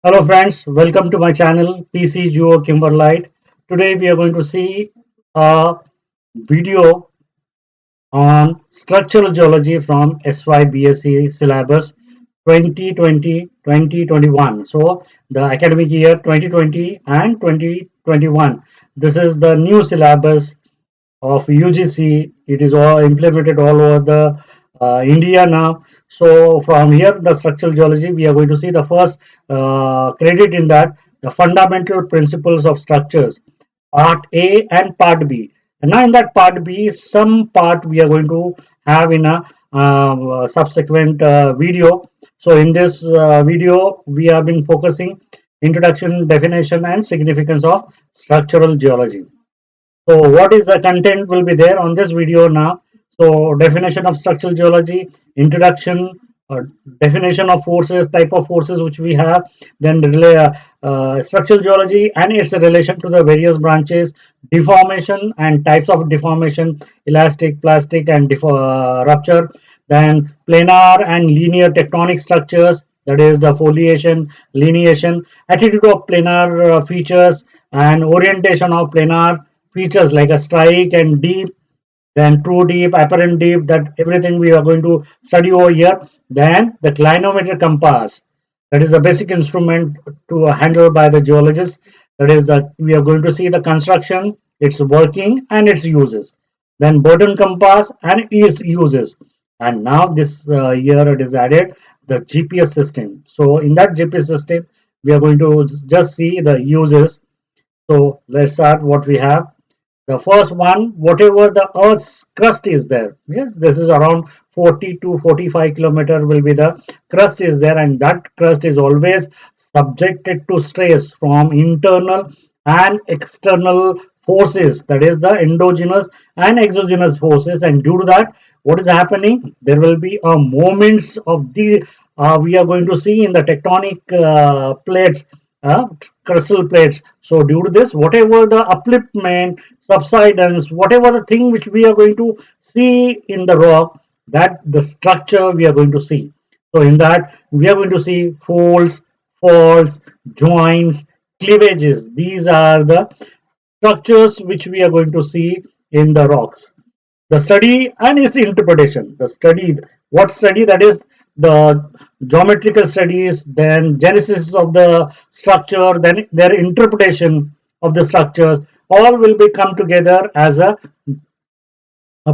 Hello friends, welcome to my channel PC Geo Kimberlite. Today we are going to see a video on structural geology from SYBSc syllabus 2020-2021. So the academic year 2020 and 2021. This is the new syllabus of UGC. It is all implemented all over the India now. So from here, the structural geology, we are going to see the first credit in that the fundamental principles of structures, part A and part B. And now in that part B, some part we are going to have in a subsequent video. So in this video, we have been focusing introduction, definition, and significance of structural geology. So what is the content will be there on this video now. So definition of structural geology, introduction, uh, definition of forces, type of forces which we have, then structural geology and its relation to the various branches, deformation and types of deformation, elastic, plastic, and rupture, then planar and linear tectonic structures, that is the foliation, lineation, attitude of planar features, and orientation of planar features like a strike and deep, then true deep, apparent deep, that everything we are going to study over here. Then the clinometer compass, that is the basic instrument to handle by the geologist. That is that we are going to see the construction, its working and its uses. Then Burton compass and its uses. And now this year it is added the GPS system. So in that GPS system, we are going to just see the uses. So let's start what we have. The first one, whatever the Earth's crust is there. Yes, this is around 40 to 45 kilometer will be the crust is there, and that crust is always subjected to stress from internal and external forces. That is the endogenous and exogenous forces, and due to that, what is happening? There will be a moments of the we are going to see in the tectonic plates, crustal plates. So due to this, whatever the upliftment, subsidence, whatever the thing which we are going to see in the rock, that the structure we are going to see. So in that, we are going to see folds, faults, joints, cleavages. These are the structures which we are going to see in the rocks. The study and its interpretation. The study, what study? That is the geometrical studies, then genesis of the structure, then their interpretation of the structures, all will be come together as a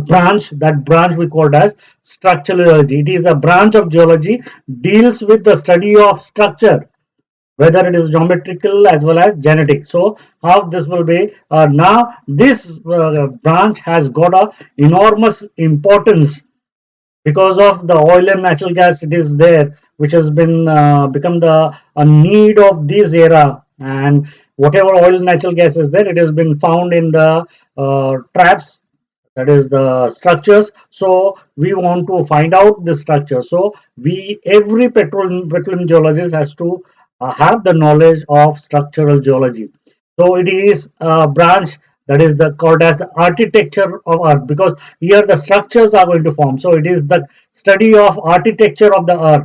branch. That branch we called as structural geology. It is a branch of geology, deals with the study of structure, whether it is geometrical as well as genetic. So how this will be now this branch has got a enormous importance because of the oil and natural gas it is there, which has been become the a need of this era. And whatever oil and natural gas is there, it has been found in the traps, that is the structures. So we want to find out the structure. So we every petroleum geologist has to have the knowledge of structural geology. So it is a branch that is the called as the architecture of earth, because here the structures are going to form. So it is the study of architecture of the earth.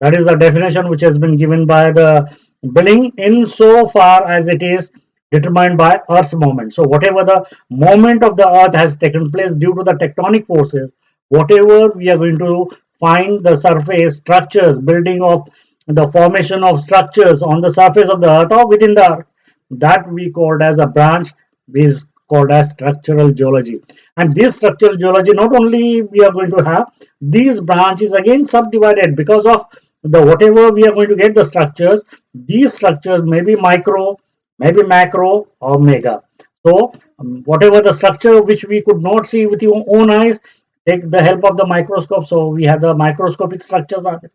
That is the definition which has been given by the Billing, in so far as it is determined by Earth's movement. So whatever the movement of the Earth has taken place due to the tectonic forces, whatever we are going to find the surface structures, building of the formation of structures on the surface of the Earth or within the Earth, that we called as a branch is called as structural geology. And this structural geology, not only we are going to have these branches again subdivided because of the whatever we are going to get the structures. These structures may be micro, maybe macro, or mega. So whatever the structure which we could not see with your own eyes, take the help of the microscope. So we have the microscopic structures are there.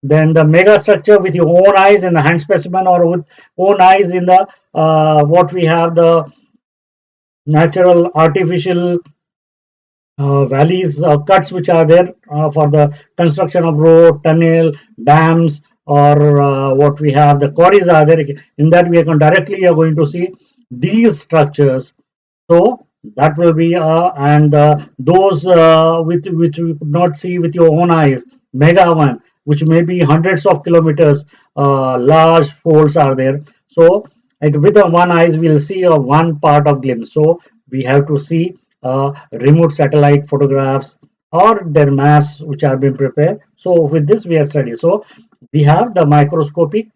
Then the mega structure with your own eyes in the hand specimen, or with own eyes in the what we have the natural artificial valleys cuts which are there for the construction of road, tunnel, dams, or what we have the quarries are there. In that we can directly are going to see these structures. So that will be and those with which we could not see with your own eyes, mega one. which may be hundreds of kilometers. Large folds are there. So with the one eyes, we'll see a one part of glimpse. So we have to see remote satellite photographs or their maps which have been prepared. So with this we are studying. So we have the microscopic,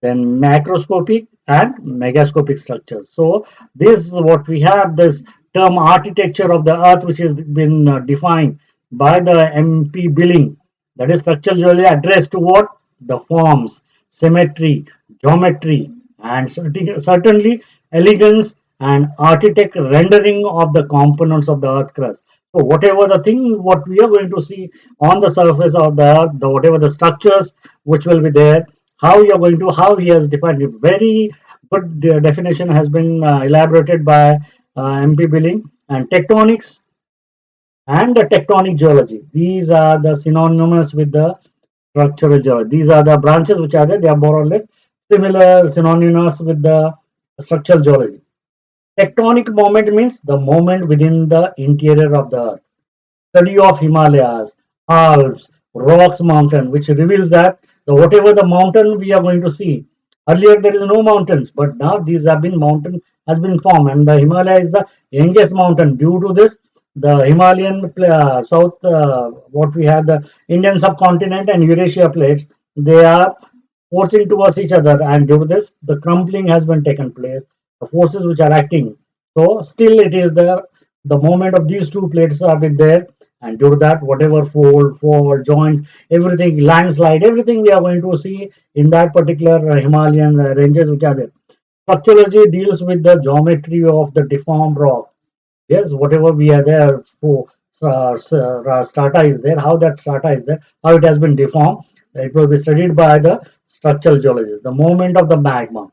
then macroscopic and megascopic structures. So this is what we have, this term architecture of the earth, which has been defined by the MP Billing, that is structural geology, addressed to what? The forms, symmetry, geometry, and certainly elegance and architect rendering of the components of the earth crust. So whatever the thing what we are going to see on the surface of the earth, the whatever the structures which will be there, how you are going to, how he has defined it. Very good definition has been elaborated by MP Billing. And tectonics and the tectonic geology, these are the synonymous with the structural geology. These are the branches which are there, they are more or less similar, synonymous with the structural geology. Tectonic moment means the moment within the interior of the earth. Study of Himalayas, Alps, rocks, mountain, which reveals that the whatever the mountain we are going to see. Earlier there is no mountains, but now these have been mountain has been formed, and the Himalaya is the youngest mountain. Due to this, the Himalayan south, what we have the Indian subcontinent and Eurasia plates, they are forcing towards each other, and due to this, the crumbling has been taken place. The forces which are acting, so still it is the moment of these two plates have been there, and due to that, whatever fold, joints, everything, landslide, everything we are going to see in that particular Himalayan ranges which are there. Structurology deals with the geometry of the deformed rock. Yes, whatever we are there for strata is there, how that strata is there, how it has been deformed, it will be studied by the structural geologists. The movement of the magma,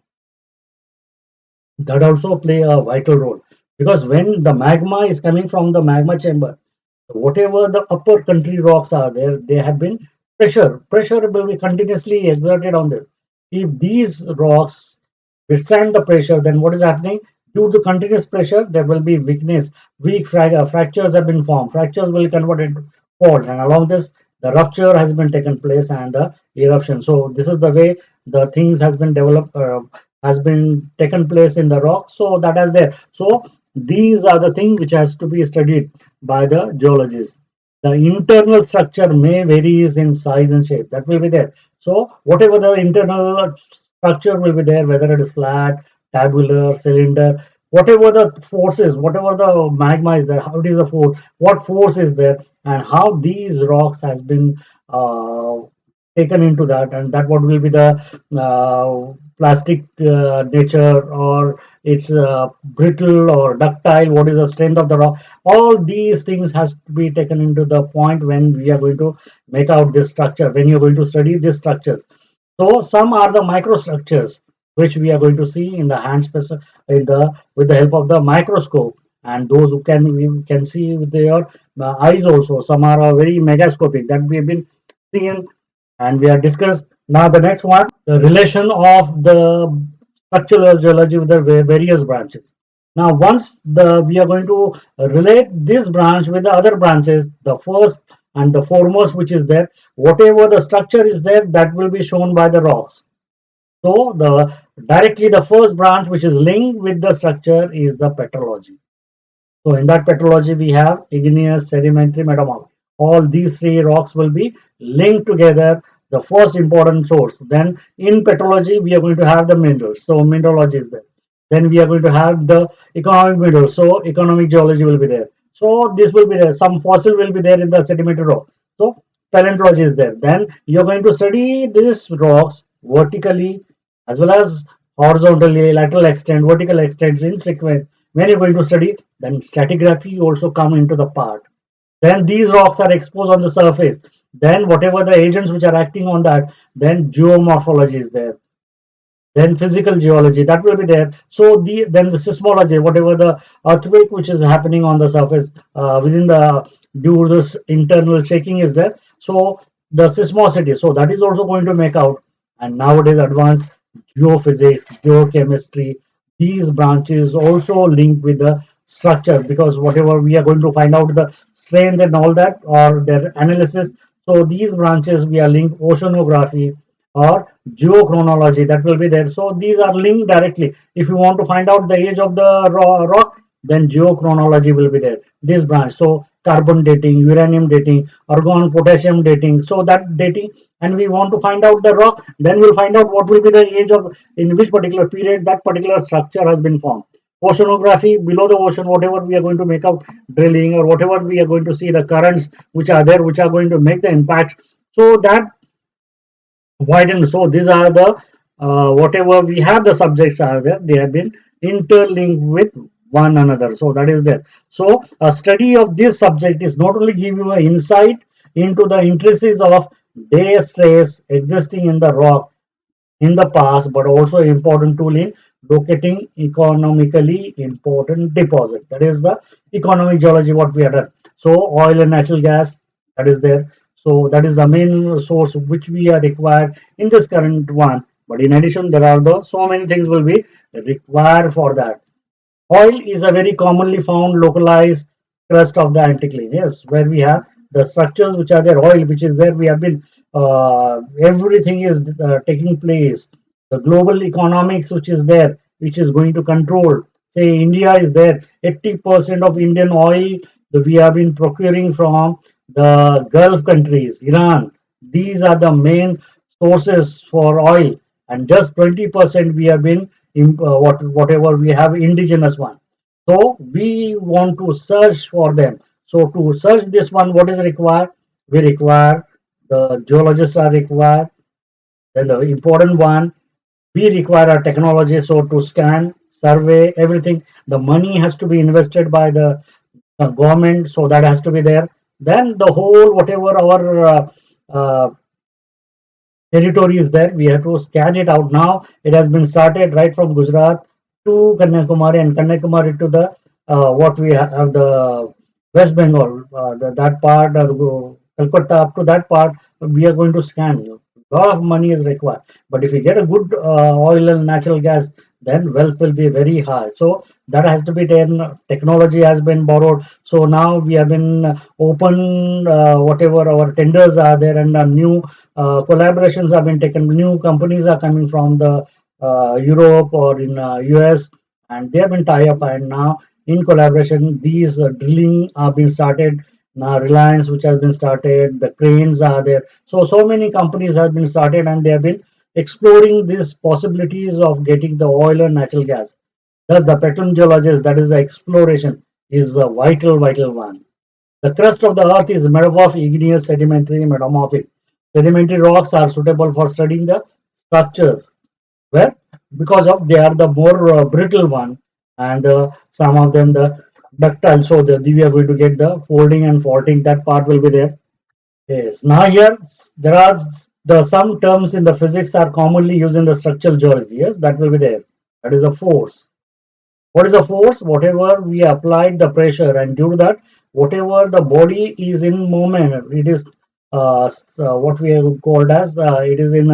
that also play a vital role, because when the magma is coming from the magma chamber, whatever the upper country rocks are there, they have been pressure will be continuously exerted on them. If these rocks withstand the pressure, then what is happening? Due to continuous pressure, there will be weakness, fractures have been formed, fractures will convert into faults, and along this the rupture has been taken place and the eruption. So this is the way the things has been developed, has been taken place in the rock, so that is there. So these are the things which has to be studied by the geologists. The internal structure may varies in size and shape, that will be there. So whatever the internal structure will be there, whether it is flat, tabular, cylinder, whatever the forces, whatever the magma is there, how it is the force, what force is there, and how these rocks has been taken into that, and that what will be the plastic nature, or it's brittle or ductile, what is the strength of the rock. All these things has to be taken into the point when we are going to make out this structure, when you're going to study these structures. So some are the microstructures which we are going to see in the hand space, in the with the help of the microscope, and those who can we can see with their eyes also. Some are very megascopic that we have been seeing, and we are discussed. Now the next one, the relation of the structural geology with the various branches. Now once the we are going to relate this branch with the other branches, the first and the foremost which is there, whatever the structure is there, that will be shown by the rocks. So the directly the first branch which is linked with the structure is the petrology. So in that petrology, we have igneous, sedimentary, metamorphic. All these three rocks will be linked together, the first important source. Then in petrology, we are going to have the minerals. So mineralogy is there. Then we are going to have the economic minerals. So economic geology will be there. So this will be there. Some fossil will be there in the sedimentary rock. So paleontology is there. Then you're going to study these rocks vertically as well as horizontally, lateral extent, vertical extents in sequence. When you're going to study, then stratigraphy also come into the part. Then these rocks are exposed on the surface. Then whatever the agents which are acting on that, then geomorphology is there. Then physical geology that will be there. So then the seismology, whatever the earthquake which is happening on the surface within the due to this internal shaking is there. So the seismosity, so that is also going to make out. And nowadays advanced geophysics, geochemistry, these branches also linked with the structure, because whatever we are going to find out the strength and all that or their analysis, So these branches we are linked oceanography or geochronology, that will be there. So these are linked directly. If you want to find out the age of the rock, then geochronology will be there. This branch. So carbon dating, uranium dating, argon, potassium dating. So that dating, and we want to find out the rock, then we'll find out what will be the age of in which particular period that particular structure has been formed. Oceanography, below the ocean, whatever we are going to make out drilling, or whatever we are going to see the currents which are there, which are going to make the impacts, so that widen. So these are the whatever we have, the subjects are there, they have been interlinked with one another. So that is there. So a study of this subject is not only give you an insight into the intricacies of day stress existing in the rock in the past, but also important tool in locating economically important deposit. That is the economic geology what we have done. So oil and natural gas, that is there. So that is the main source which we are required in this current one. But in addition, there are the so many things will be required for that. Oil is a very commonly found localized crust of the anticline. Yes, where we have the structures which are there, oil which is there. We have been everything is taking place. The global economics which is there, which is going to control. Say India is there. 80% of Indian oil that we have been procuring from the Gulf countries, Iran. These are the main sources for oil, and just 20% we have been whatever we have indigenous one. So we want to search for them. So to search this one, what is required? We require the geologists are required. Then the important one, we require a technology. So to scan, survey, everything. The money has to be invested by the government. So that has to be there. Then the whole whatever our uh, territory is there. We have to scan it out now. It has been started right from Gujarat to Kanyakumari, and Kanyakumari to the what we have the West Bengal, that part, Calcutta up to that part. We are going to scan. A lot of money is required. But if we get a good oil and natural gas, then wealth will be very high. So that has to be then. Technology has been borrowed. So now we have been open whatever our tenders are there, and new collaborations have been taken. New companies are coming from the Europe or in US, and they have been tie up. And now in collaboration, these drilling are being started. Now Reliance, which has been started, the cranes are there. So many companies have been started, and they have been exploring these possibilities of getting the oil and natural gas. Thus, the petroleum geologist, that is the exploration, is a vital one. The crust of the earth is made up of igneous, sedimentary, metamorphic. Sedimentary rocks are suitable for studying the structures, where because of they are the more brittle one, and some of them the ductile. So we are going to get the folding and faulting. That part will be there. Yes. Now here there are the some terms in the physics are commonly used in the structural geology. Yes, that will be there. That is a force. What is the force? Whatever we applied the pressure, and due to that, whatever the body is in movement, it is what we have called as it is in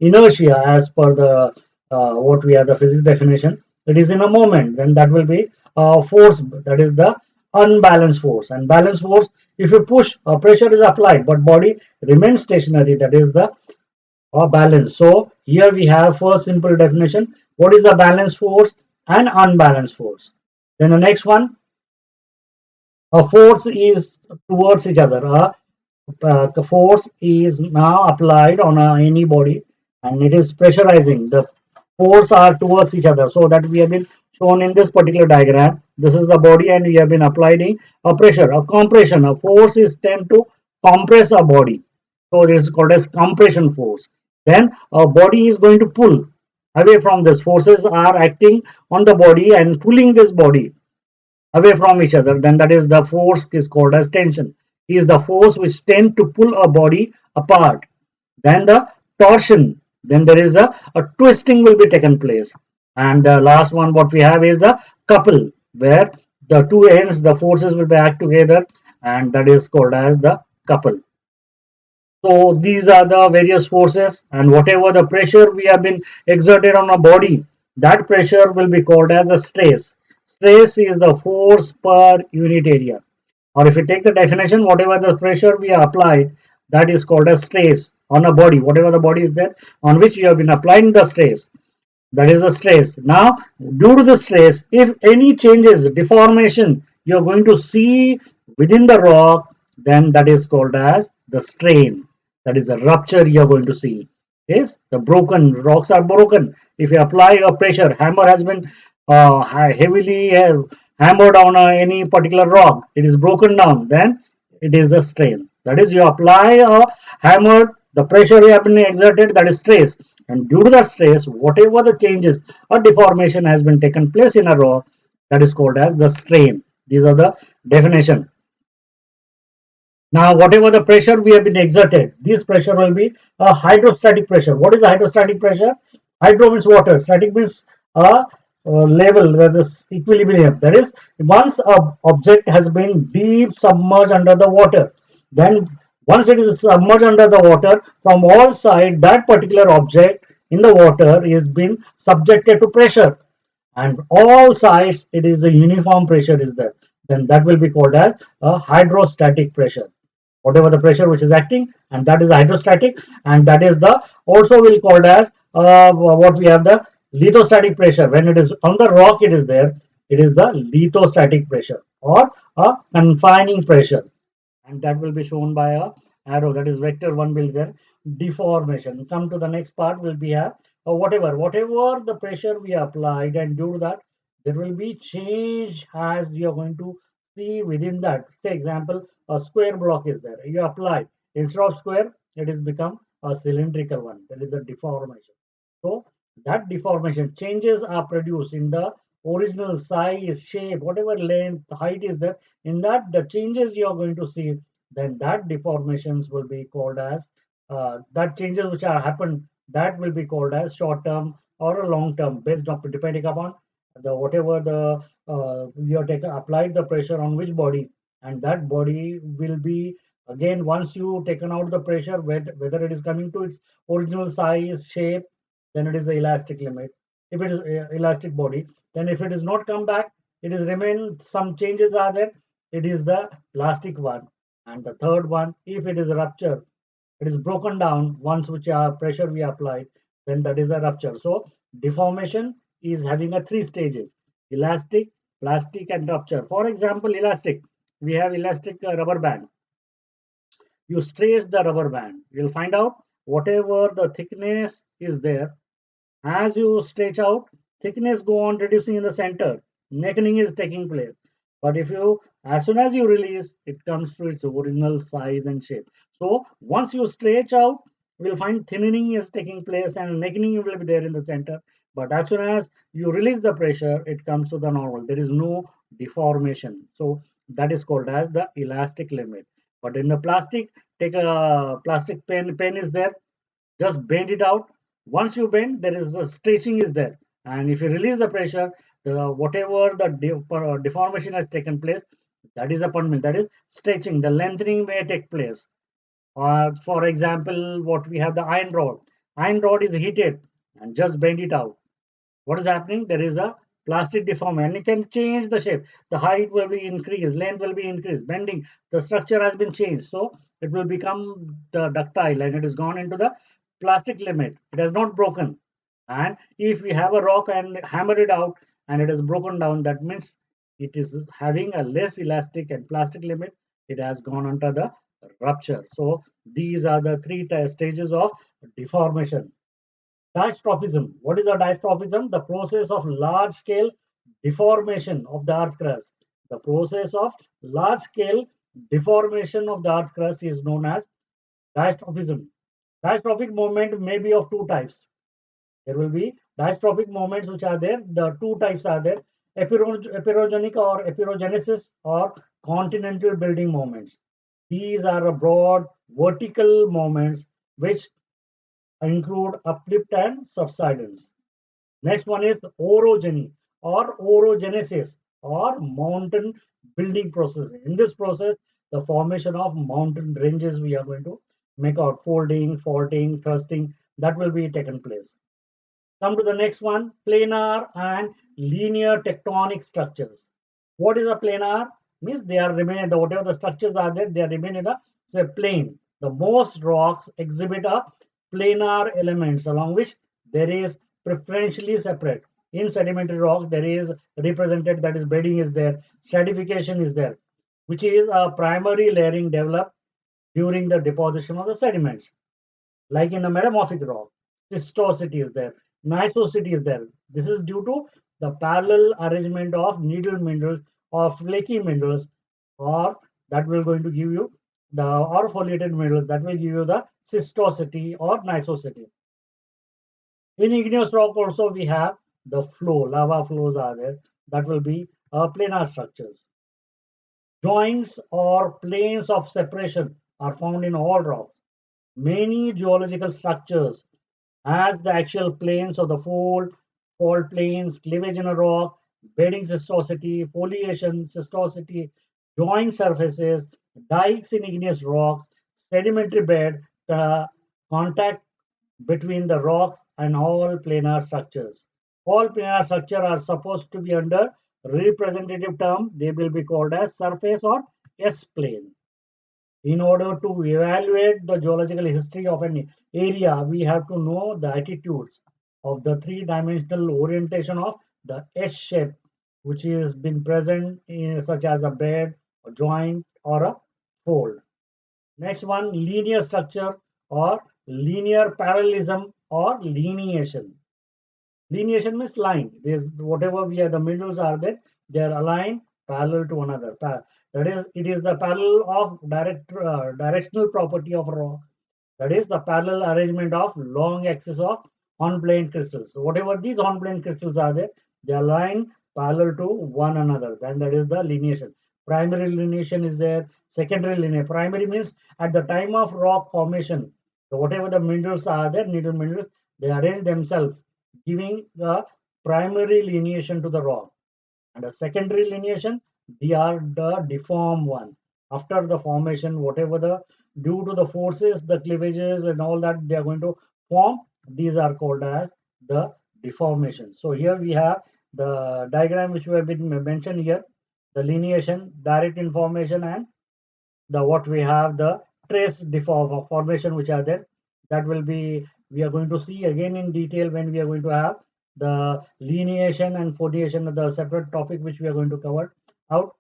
inertia as per the what we have the physics definition. It is in a moment. Then that will be force. That is the unbalanced force. And balanced force, if you push, pressure is applied, but body remains stationary. That is the balance. So here we have first simple definition. What is the balanced force and unbalanced force? Then the next one, a force is towards each other. The force is now applied on any body, and it is pressurizing. The force are towards each other. So that we have been shown in this particular diagram. This is the body, and we have been applying a pressure, a compression. A force is tend to compress a body. So this is called as compression force. Then a body is going to pull away from this. Forces are acting on the body and pulling this body away from each other. Then that is the force is called as tension. Is the force which tend to pull a body apart. Then the torsion. Then there is a twisting will be taken place. And the last one what we have is a couple, where the two ends, the forces will be act together, and that is called as the couple. So these are the various forces, and whatever the pressure we have been exerted on a body, that pressure will be called as a stress. Stress is the force per unit area. Or if you take the definition, whatever the pressure we applied, that is called as stress on a body, whatever the body is there on which you have been applying the stress, that is the stress. Now, due to the stress, if any changes, deformation, you are going to see within the rock, then that is called as the strain. That is the rupture you are going to see. Yes, the broken rocks are broken. If you apply a pressure, hammer has been heavily hammered on any particular rock, it is broken down. Then it is a strain. That is, you apply a hammer, the pressure you have been exerted, that is stress, and due to the stress, whatever the changes or deformation has been taken place in a rock, that is called as the strain. These are the definition. Now, whatever the pressure we have been exerted, this pressure will be a hydrostatic pressure. What is a hydrostatic pressure? Hydro means water, static means level, that is equilibrium. That is, once a object has been deep submerged under the water, then once it is submerged under the water, from all sides, that particular object in the water is being subjected to pressure, and all sides it is a uniform pressure is there, then that will be called as a hydrostatic pressure. Whatever the pressure which is acting, and that is hydrostatic, and that is the also will called as what we have the lithostatic pressure. When it is on the rock, it is there, it is the lithostatic pressure or a confining pressure, and that will be shown by a arrow, that is vector 1 will be there. Deformation, come to the next part, will be a whatever the pressure we applied, and due to that there will be change as you are going to see within that. Say example, a square block is there, you apply, instead of square it is become a cylindrical one, that is a deformation. So that deformation changes are produced in the original size, shape, whatever length, height is there, in that the changes you are going to see, then that deformations will be called as that changes which are happened, that will be called as short term or a long term, based on depending upon the whatever the you are taken applied the pressure on which body, and that body will be again, once you taken out the pressure, whether it is coming to its original size, shape, then it is the elastic limit. If it is elastic body, then if it is not come back, it is remain, some changes are there, it is the plastic one. And the third one, if it is a rupture, it is broken down once which pressure we apply, then that is a rupture. So deformation is having a three stages: elastic, plastic, and rupture. For example, elastic, we have elastic rubber band. You stretch the rubber band, you'll find out whatever the thickness is there, as you stretch out, thickness go on reducing in the center, necking is taking place. But if you, as soon as you release, it comes to its original size and shape. So once you stretch out, we'll find thinning is taking place and necking will be there in the center. But as soon as you release the pressure, it comes to the normal. There is no deformation. So that is called as the elastic limit. But in the plastic, take a plastic pen is there, just bend it out. Once you bend, there is a stretching is there, and if you release the pressure, the whatever the deformation has taken place, that is a punishment, that is stretching, the lengthening may take place. For example, what we have, the iron rod is heated, and just bend it out, what is happening, there is a plastic deformation, and it can change the shape, the height will be increased, length will be increased, bending, the structure has been changed, so it will become the ductile, and it is gone into the plastic limit, it has not broken. And if we have a rock and hammer it out and it is broken down, that means it is having a less elastic and plastic limit, it has gone under the rupture. So these are the three stages of deformation. Dystrophism. What is a dystrophism? The process of large scale deformation of the earth crust. The process of large scale deformation of the earth crust is known as dystrophism. Dystrophic movement may be of two types. There will be dystrophic movements which are there. The two types are there: epirogenic or epirogenesis, or continental building movements. These are a broad vertical movements which include uplift and subsidence. Next one is orogeny or orogenesis, or mountain building process. In this process, the formation of mountain ranges we are going to make out, folding, faulting, thrusting, that will be taken place. Come to the next one, planar and linear tectonic structures. What is a planar? Means they are remain, whatever the structures are there, they are remain in a say plane. The most rocks exhibit a planar elements along which there is preferentially separate. In sedimentary rock, there is represented, that is bedding is there, stratification is there, which is a primary layering developed during the deposition of the sediments. Like in a metamorphic rock, schistosity is there, gneiss is there. This is due to the parallel arrangement of needle minerals or flaky minerals, or that will going to give you the or foliated minerals that will give you the schistosity or gneiss. In igneous rock also we have the flow, lava flows are there. That will be planar structures. Joints or planes of separation are found in all rocks. Many geological structures as the actual planes of the fault planes, cleavage in a rock, bedding schistosity, foliation schistosity, joint surfaces, dikes in igneous rocks, sedimentary bed, contact between the rocks and all planar structures. All planar structure are supposed to be under representative term. They will be called as surface or S plane. In order to evaluate the geological history of an area, we have to know the attitudes of the three-dimensional orientation of the S shape, which is been present in, such as a bed, a joint, or a fold. Next one, linear structure or linear parallelism or lineation. Lineation means line. This whatever we are the minerals are there, they are aligned parallel to one another. That is, it is the parallel of directional property of a rock. That is the parallel arrangement of long axis of hornblende crystals. So whatever these hornblende crystals are there, they are aligned parallel to one another. Then that is the lineation. Primary lineation is there. Secondary lineation. Primary means at the time of rock formation, so whatever the minerals are there, needle minerals, they arrange themselves, giving the primary lineation to the rock. And a secondary lineation, they are the deformed one. After the formation, whatever the due to the forces, the cleavages and all that they are going to form, these are called as the deformation. So here we have the diagram which we have been mentioned here, the lineation, direct information, and the what we have the trace deform formation which are there. That will be we are going to see again in detail when we are going to have the lineation and foliation, the separate topic which we are going to cover out.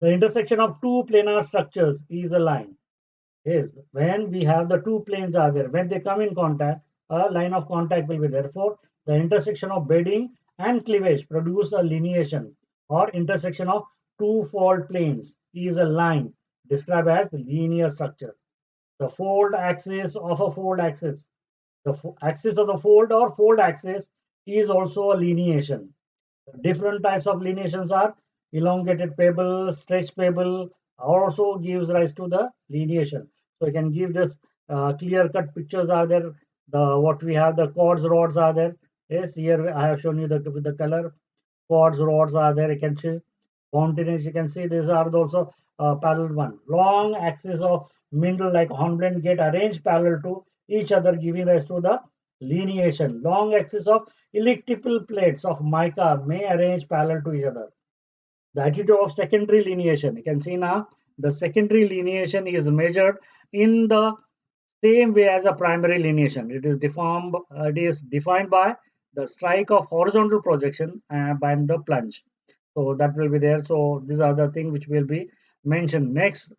The intersection of two planar structures is a line. Is when we have the two planes are there, when they come in contact, a line of contact will be there. Therefore, the intersection of bedding and cleavage produce a lineation, or intersection of two fault planes is a line described as linear structure. The fold axis of a fold axis, the axis of the fold or fold axis is also a lineation. Different types of lineations are elongated pebble, stretched pebble, also gives rise to the lineation. So you can give this clear cut pictures are there. The what we have the quartz rods are there. Yes, here I have shown you the with the color quartz rods are there. You can see mountainous. You can see these are also parallel one. Long axis of mineral like hornblende get arranged parallel to each other, giving rise to the lineation. Long axis of elliptical plates of mica may arrange parallel to each other. The attitude of secondary lineation. You can see now the secondary lineation is measured in the same way as a primary lineation. It is defined by the strike of horizontal projection by the plunge. So that will be there. So these are the things which will be mentioned. Next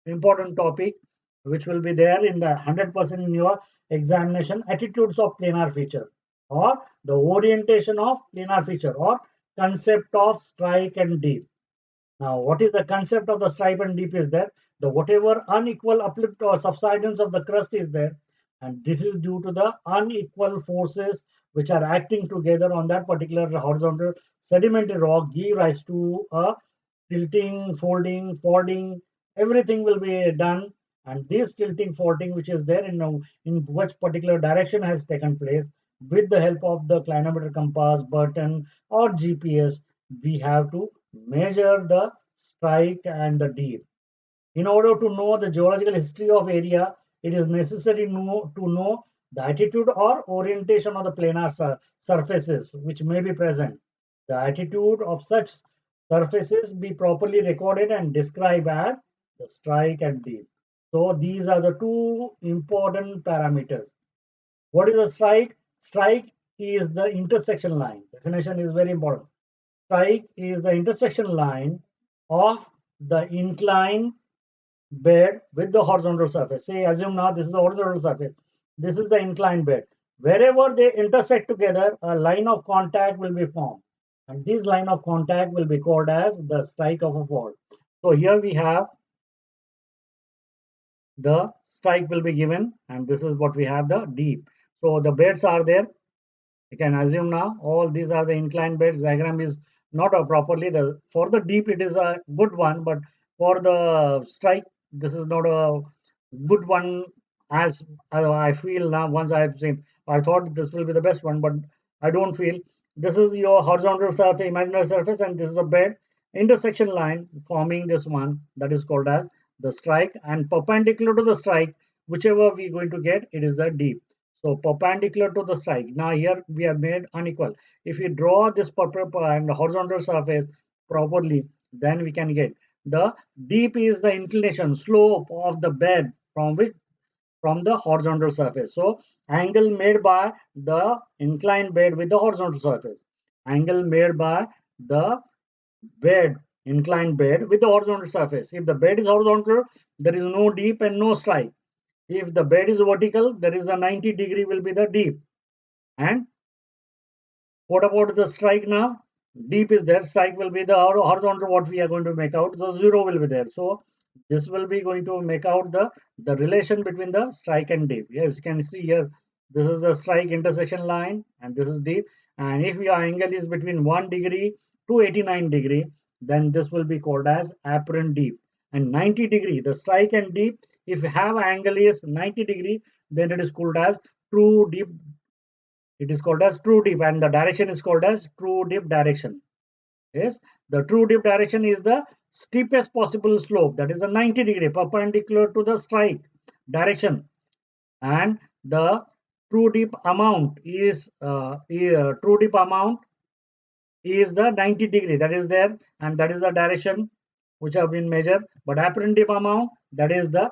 important topic which will be there in the 100% in your examination, attitudes of planar feature or the orientation of planar feature or concept of strike and dip. Now, what is the concept of the stripe and dip is that the whatever unequal uplift or subsidence of the crust is there, and this is due to the unequal forces which are acting together on that particular horizontal sedimentary rock, give rise to a tilting, folding, folding, everything will be done. And this tilting, folding, which is there in which particular direction has taken place, with the help of the clinometer compass button or GPS, we have to measure the strike and the dip. In order to know the geological history of area, it is necessary to know the attitude or orientation of the planar surfaces which may be present. The attitude of such surfaces be properly recorded and described as the strike and deep. So these are the two important parameters. What is a strike? Strike is the intersection line. Definition is very important. Strike is the intersection line of the inclined bed with the horizontal surface. Say, assume now this is the horizontal surface. This is the inclined bed. Wherever they intersect together, a line of contact will be formed. And this line of contact will be called as the strike of a fault. So here we have the strike will be given, and this is what we have the deep. So the beds are there. You can assume now all these are the inclined beds. Diagram is not properly the for the deep it is a good one, but for the strike this is not a good one as I feel now. Once I have seen, I thought this will be the best one, but I don't feel. This is your horizontal surface, imaginary surface, and this is a bed intersection line forming this one that is called as the strike, and perpendicular to the strike, whichever we are going to get, it is the deep. So perpendicular to the strike. Now here we have made unequal. If we draw this perpendicular and horizontal surface properly, then we can get the deep is the inclination slope of the bed from the horizontal surface. So angle made by the inclined bed with the horizontal surface. Angle made by the bed, inclined bed with the horizontal surface. If the bed is horizontal, there is no deep and no strike. If the bed is vertical, there is a 90-degree will be the deep. And what about the strike now? Deep is there, strike will be the horizontal what we are going to make out. So zero will be there. So this will be going to make out the relation between the strike and deep. Yes, you can see here, this is the strike intersection line and this is deep. And if your angle is between 1 degree to 89-degree, then this will be called as apparent deep. And 90-degree, the strike and deep, if you have angle is 90-degree, then it is called as true deep. It is called as true dip, and the direction is called as true dip direction. Yes, the true dip direction is the steepest possible slope, that is a 90-degree perpendicular to the strike direction, and the true dip amount is true dip amount is the 90-degree that is there, and that is the direction which have been measured. But apparent dip amount, that is the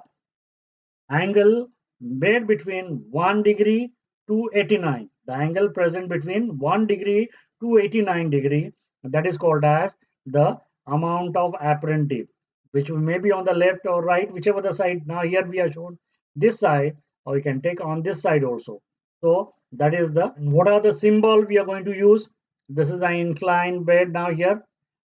angle made between 1 degree to 89. The angle present between 1 degree to 89-degree, that is called as the amount of apparent dip, which may be on the left or right, whichever the side. Now here we are shown this side, or you can take on this side also. So that is the, what are the symbol we are going to use? This is the inclined bed now here.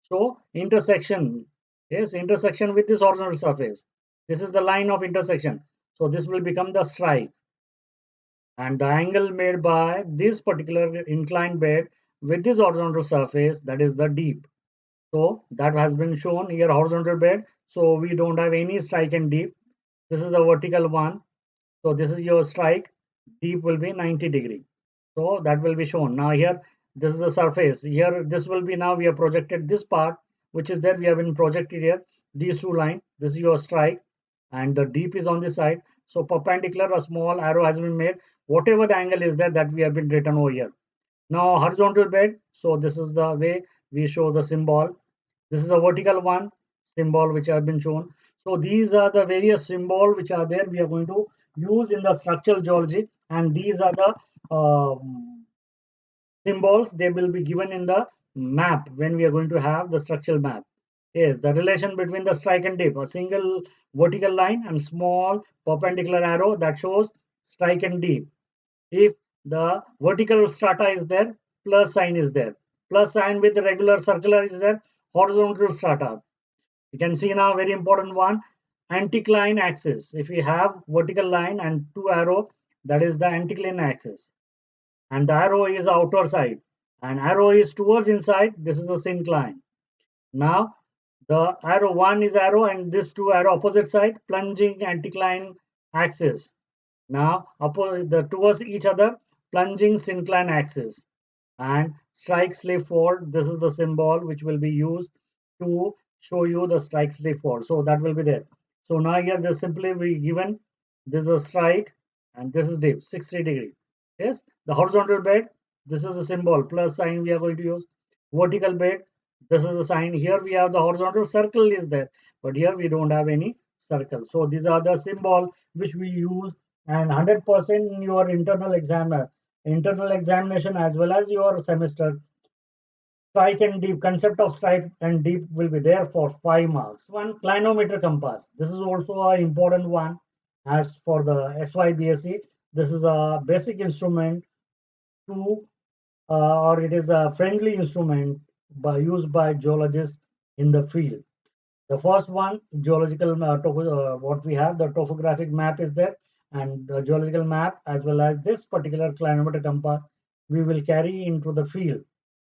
So intersection, yes, intersection with this horizontal surface. This is the line of intersection. So this will become the strike, and the angle made by this particular inclined bed with this horizontal surface, that is the deep. So that has been shown here, horizontal bed. So we don't have any strike and deep. This is the vertical one. So this is your strike. Deep will be 90-degree. So that will be shown. Now here, this is the surface. Here, this will be, now we have projected this part, which is there. We have been projected here. These two lines. This is your strike, and the deep is on this side. So perpendicular, a small arrow has been made. Whatever the angle is there, that we have been written over here. Now horizontal bed. So this is the way we show the symbol. This is a vertical one, symbol which have been shown. So these are the various symbol which are there. We are going to use in the structural geology, and these are the symbols. They will be given in the map when we are going to have the structural map. Yes, the relation between the strike and dip, a single vertical line and small perpendicular arrow that shows strike and dip. If the vertical strata is there, plus sign is there. Plus sign with the regular circular is there, horizontal strata. You can see now very important one, anticline axis. If you have vertical line and two arrow, that is the anticline axis, and the arrow is outer side, and arrow is towards inside, this is the syncline. Now the arrow one is arrow, and this two arrow opposite side, plunging anticline axis. Now the towards each other, plunging syncline axis, and strike slip fault. This is the symbol which will be used to show you the strike slip fault. So that will be there. So now here this simply we given, this is a strike and this is dip 60-degree. Yes, the horizontal bed, this is the symbol plus sign we are going to use. Vertical bed, this is the sign. Here we have the horizontal circle is there, but here we don't have any circle. So these are the symbol which we use, and 100% in your internal examination as well as your semester. Strike and deep concept of strike and deep will be there for 5 marks. One clinometer compass. This is also an important one as for the SYBSE. This is a basic instrument to or it is a friendly instrument used by geologists in the field. The first one, geological what we have, the topographic map is there, and the geological map as well as this particular clinometer compass we will carry into the field,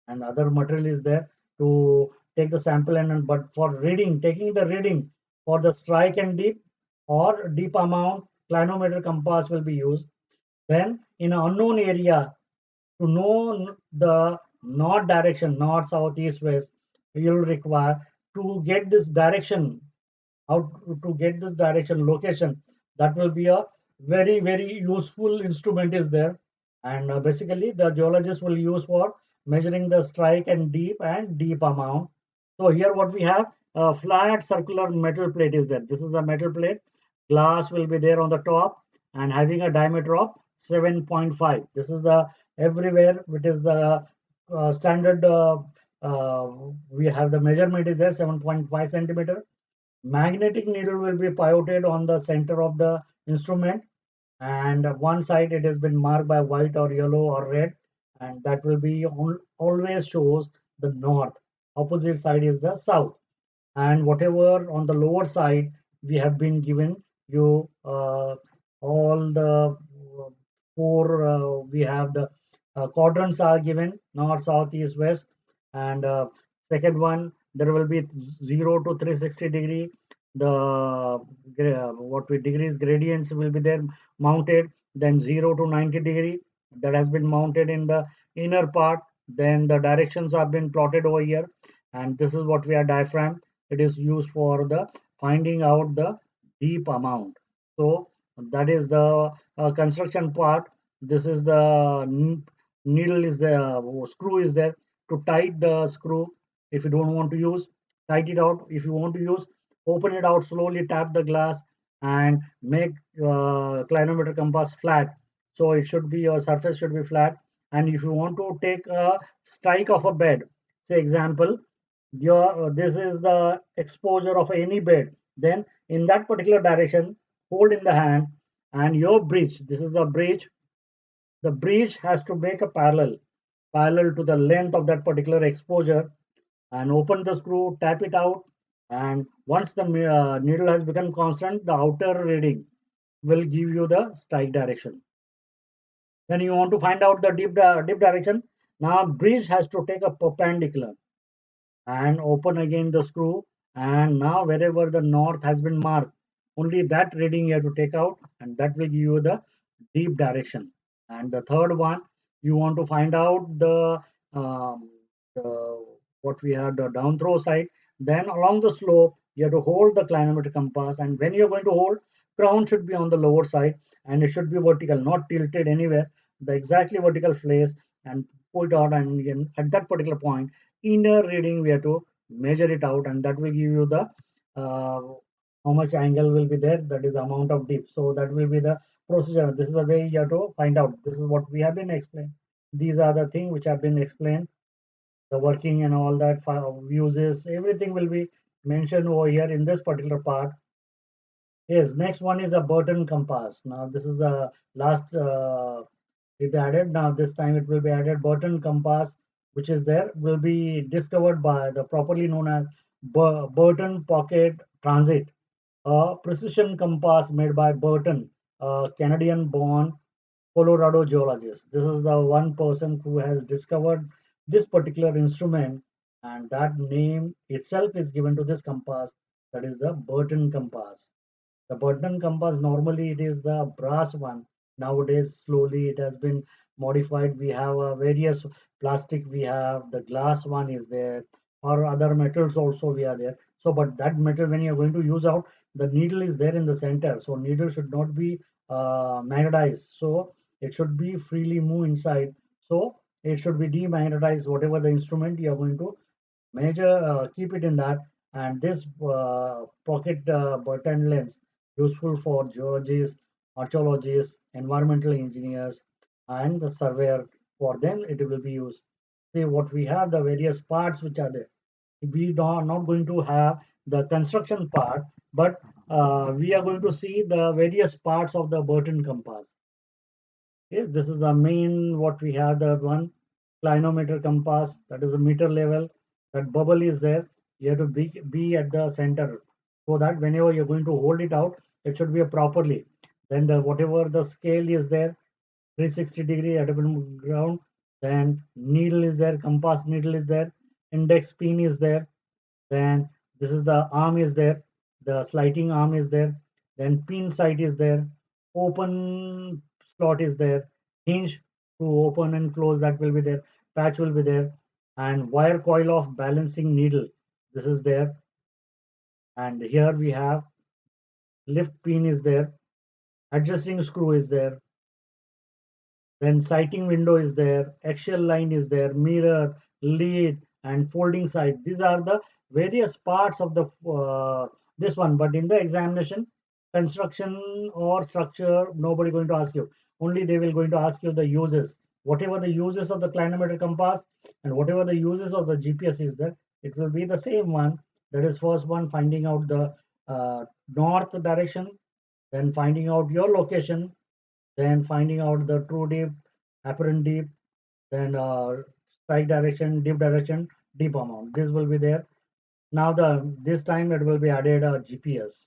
and other material is there to take the sample and but for reading, taking the reading for the strike and deep or deep amount, clinometer compass will be used. Then in an unknown area, to know the north direction, north, south, east, west, you'll require to get this direction, how to get this direction location. That will be a very useful instrument is there, and basically the geologist will use for measuring the strike and deep amount. So here what we have, a flat circular metal plate is there. This is a metal plate, glass will be there on the top and having a diameter of 7.5. This is the everywhere which is the standard uh, we have the measurement is there 7.5 centimeter. Magnetic needle will be pivoted on the center of the instrument, and one side it has been marked by white or yellow or red, and that will be always shows the north. Opposite side is the south, and whatever on the lower side we have been given you all the four we have the quadrants are given north, south, east, west, and second one there will be 0 to 360 degree. The what we degrees gradients will be there mounted. Then 0 to 90 degree that has been mounted in the inner part. Then the directions have been plotted over here, and this is what we are diaphragm. It is used for the finding out the deep amount. So that is the construction part. This is the needle is the screw is there to tight the screw. If you don't want to use, tight it out. If you want to use, open it out slowly, tap the glass and make clinometer compass flat. So it should be, your surface should be flat. And if you want to take a strike of a bed, say example, your this is the exposure of any bed, then in that particular direction hold in the hand, and your bridge, this is the bridge has to make a parallel to the length of that particular exposure, and open the screw, tap it out, and once the needle has become constant, the outer reading will give you the strike direction. Then you want to find out the deep direction. Now bridge has to take a perpendicular and open again the screw, and now wherever the north has been marked, only that reading you have to take out, and that will give you the deep direction. And the third one, you want to find out um, the what we have the down throw side. Then along the slope you have to hold the clinometer compass, and when you're going to hold, crown should be on the lower side and it should be vertical, not tilted anywhere, the exactly vertical place, and put it out, and at that particular point inner reading we have to measure it out, and that will give you the uh, how much angle will be there, that is amount of dip. So that will be the procedure. This is the way you have to find out. This is what we have been explained. These are the things which have been explained, the working and all that uses, everything will be mentioned over here in this particular part. Yes, next one is a Burton compass. Now this is a last it added. Now this time it will be added Burton compass, which is there, will be discovered by the properly known as Burton Pocket Transit, a precision compass made by Burton, a Canadian-born Colorado geologist. This is the one person who has discovered this particular instrument, and that name itself is given to this compass. That is the Burton compass. The Burton compass, normally it is the brass one. Nowadays, slowly it has been modified. We have various plastic, we have the glass one is there, or other metals also we are there. So, but that metal, when you're going to use out, the needle is there in the center. So, needle should not be magnetized. So, it should be freely move inside. So, it should be demagnetized, whatever the instrument you are going to measure, keep it in that. And this pocket button lens useful for geologists, archaeologists, environmental engineers, and the surveyor. For them, it will be used. See what we have, the various parts which are there. We are not going to have the construction part, but we are going to see the various parts of the Burton compass. Yes, this is the main what we have, the one clinometer compass, that is a meter level. That bubble is there. You have to be at the center so that whenever you're going to hold it out, it should be a properly. Then the whatever the scale is there, 360-degree at the ground. Then needle is there, compass needle is there, index pin is there. Then this is the arm is there, the sliding arm is there. Then pin sight is there, open slot is there, hinge to open and close, that will be there, patch will be there, and wire coil of balancing needle, this is there. And here we have lift pin is there, adjusting screw is there. Then sighting window is there, axial line is there, mirror, lead, and folding sight. These are the various parts of the this one. But in the examination, construction or structure, nobody going to ask you. Only they will going to ask you the uses. Whatever the uses of the clinometer compass and whatever the uses of the GPS is there, it will be the same one. That is first one, finding out the north direction, then finding out your location, then finding out the true deep, apparent deep, then strike direction, deep direction, deep amount. This will be there. Now this time it will be added a GPS.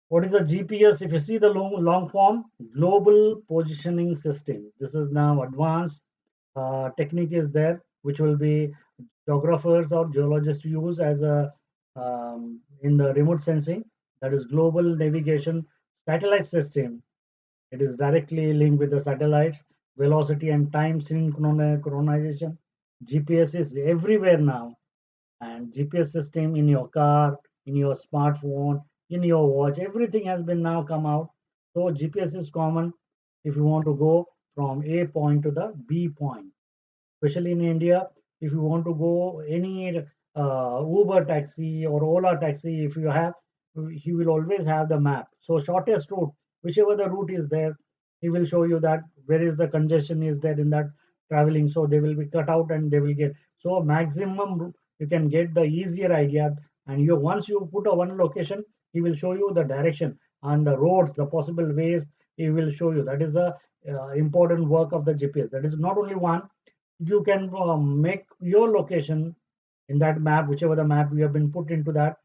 What is a GPS? If you see the long form, Global Positioning System. This is now advanced technique is there, which will be geographers or geologists use as a in the remote sensing. That is global navigation satellite system. It is directly linked with the satellites, velocity and time synchronization. GPS is everywhere now, and GPS system in your car, in your smartphone, in your watch, everything has been now come out. So GPS is common if you want to go from A point to the B point. Especially in India, if you want to go any Uber taxi or Ola taxi, if you have, he will always have the map. So shortest route, whichever the route is there, he will show you that where is the congestion is there in that traveling. So they will be cut out and they will get, so maximum you can get the easier idea. And you once you put a one location, he will show you the direction and the roads, the possible ways. He will show you. That is the important work of the GPS. That is not only one, you can make your location in that map, whichever the map you have been put into that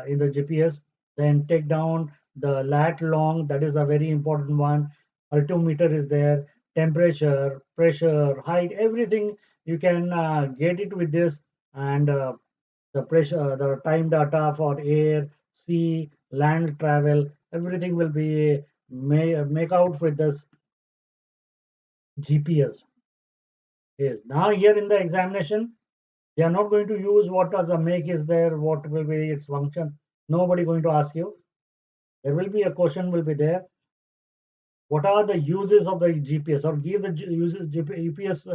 in the GPS. Then take down the lat long, that is a very important one. Altimeter is there, temperature, pressure, height, everything you can get it with this. And the pressure, the time data for air, sea, land travel, everything will be make out with this GPS. Yes, now here in the examination, they are not going to use what as a make is there, what will be its function. Nobody going to ask you. There will be a question will be there. What are the uses of the GPS, or give the uses GPS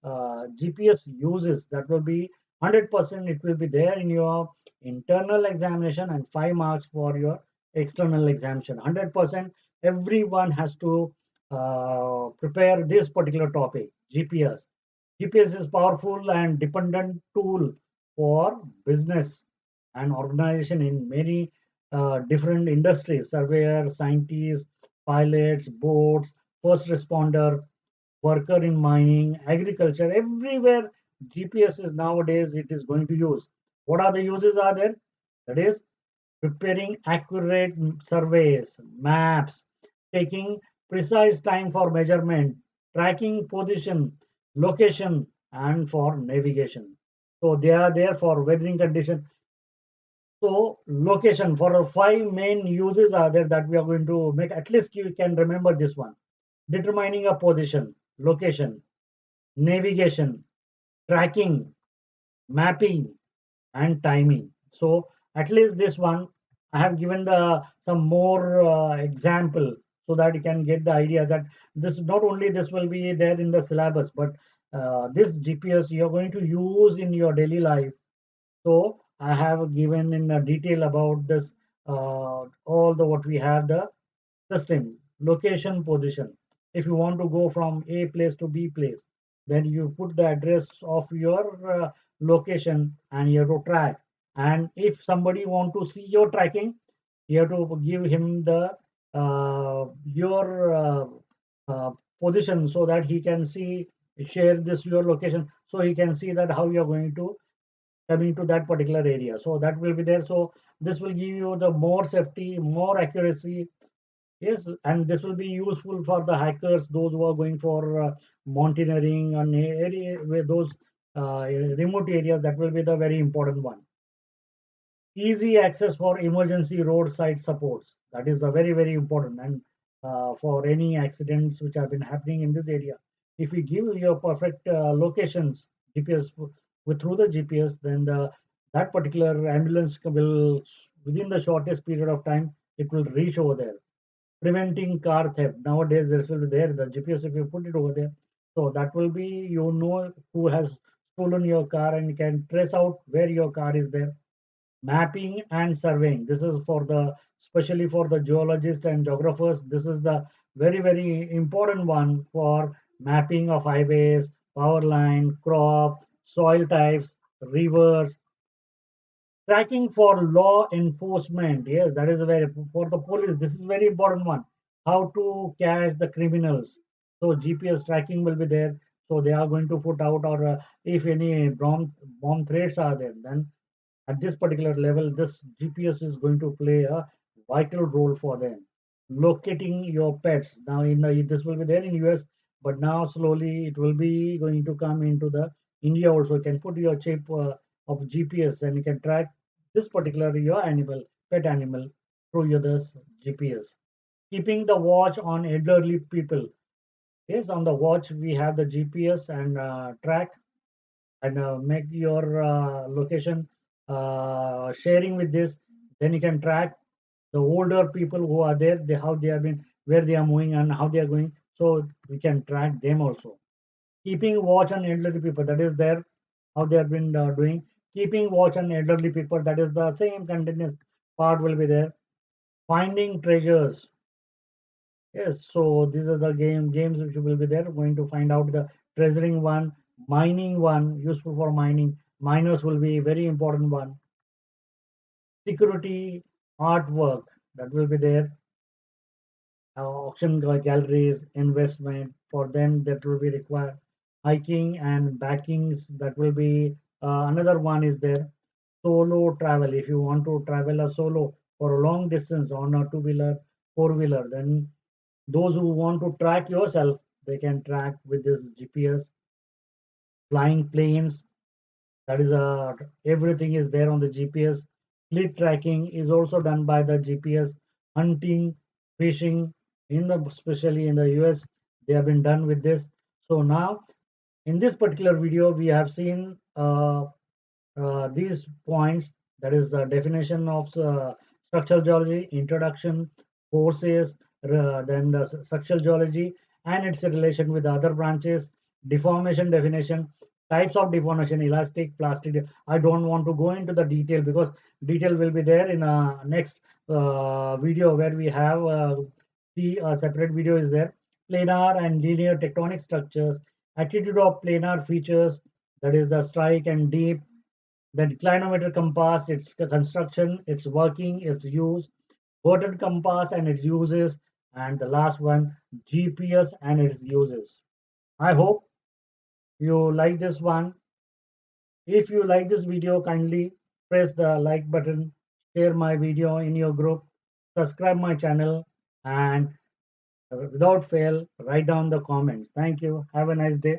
GPS uses, that will be 100%. It will be there in your internal examination and 5 marks for your external examination. 100%. Everyone has to prepare this particular topic, GPS. GPS is powerful and dependent tool for business and organization in many different industries: surveyor, scientists, pilots, boats, first responder, worker in mining, agriculture, everywhere. GPS is nowadays it is going to use. What are the uses are there? That is preparing accurate surveys, maps, taking precise time for measurement, tracking position, location, and for navigation. So they are there for weathering condition. So location, for five main uses are there that we are going to make. At least you can remember this one: determining a position, location, navigation, tracking, mapping, and timing. So at least this one, I have given the some more example so that you can get the idea that this not only this will be there in the syllabus, but this GPS you are going to use in your daily life. So I have given in detail about this, all the what we have the system, location, position. If you want to go from A place to B place, then you put the address of your location and you have to track. And if somebody want to see your tracking, you have to give him the your uh, position so that he can see, share this your location, so he can see that how you are going to coming to that particular area. So that will be there. So this will give you the more safety, more accuracy. Yes, and this will be useful for the hackers, those who are going for mountaineering and area where those remote areas. That will be the very important one. Easy access for emergency roadside supports. That is a very important, and for any accidents which have been happening in this area. If we give your perfect locations GPS with through the GPS, then that particular ambulance will within the shortest period of time it will reach over there, preventing car theft. Nowadays, this will be there, the GPS, if you put it over there. So that will be, you know, who has stolen your car and you can trace out where your car is there. Mapping and surveying. This is for the, especially for the geologists and geographers. This is the very important one for mapping of highways, power line, crop, soil types, rivers, tracking for law enforcement. Yes, that is very, for the police. This is very important one. How to catch the criminals. So GPS tracking will be there. So they are going to put out, or if any bomb threats are there, then at this particular level, this GPS is going to play a vital role for them. Locating your pets. Now, this will be there in US, but now slowly it will be going to come into the India also. You can put your chip of GPS and you can track this particular your animal, pet animal, through your this GPS. Keeping the watch on elderly people. Yes, on the watch we have the GPS and track and make your location sharing with this. Then you can track the older people who are there, they, how they have been, where they are moving and how they are going, so we can track them also. Keeping watch on elderly people, that is there, how they have been doing. Keeping watch on elderly people, that is the same continuous part will be there. Finding treasures. Yes, so these are the games which will be there. Going to find out the treasuring one, mining one, useful for mining. Miners will be very important one. Security, artwork, that will be there. Auction galleries, investment for them that will be required. Hiking and backings, that will be another one is there. Solo travel, if you want to travel a solo for a long distance on a two-wheeler, four-wheeler, then those who want to track yourself, they can track with this GPS. Flying planes, that is everything is there on the GPS. Fleet tracking is also done by the GPS. Hunting, fishing, in the especially in the US, they have been done with this. So now in this particular video, we have seen these points, that is the definition of structural geology, introduction, courses, then the structural geology and its relation with the other branches, deformation definition, types of deformation, elastic, plastic. I don't want to go into the detail because detail will be there in a next video where we have the separate video is there. Planar and linear tectonic structures, attitude of planar features, that is the strike and deep, the declinometer compass, its construction, its working, its use, vertical compass and its uses, and the last one, GPS and its uses. I hope you like this one. If you like this video, kindly press the like button, share my video in your group, subscribe my channel, and without fail, write down the comments. Thank you. Have a nice day.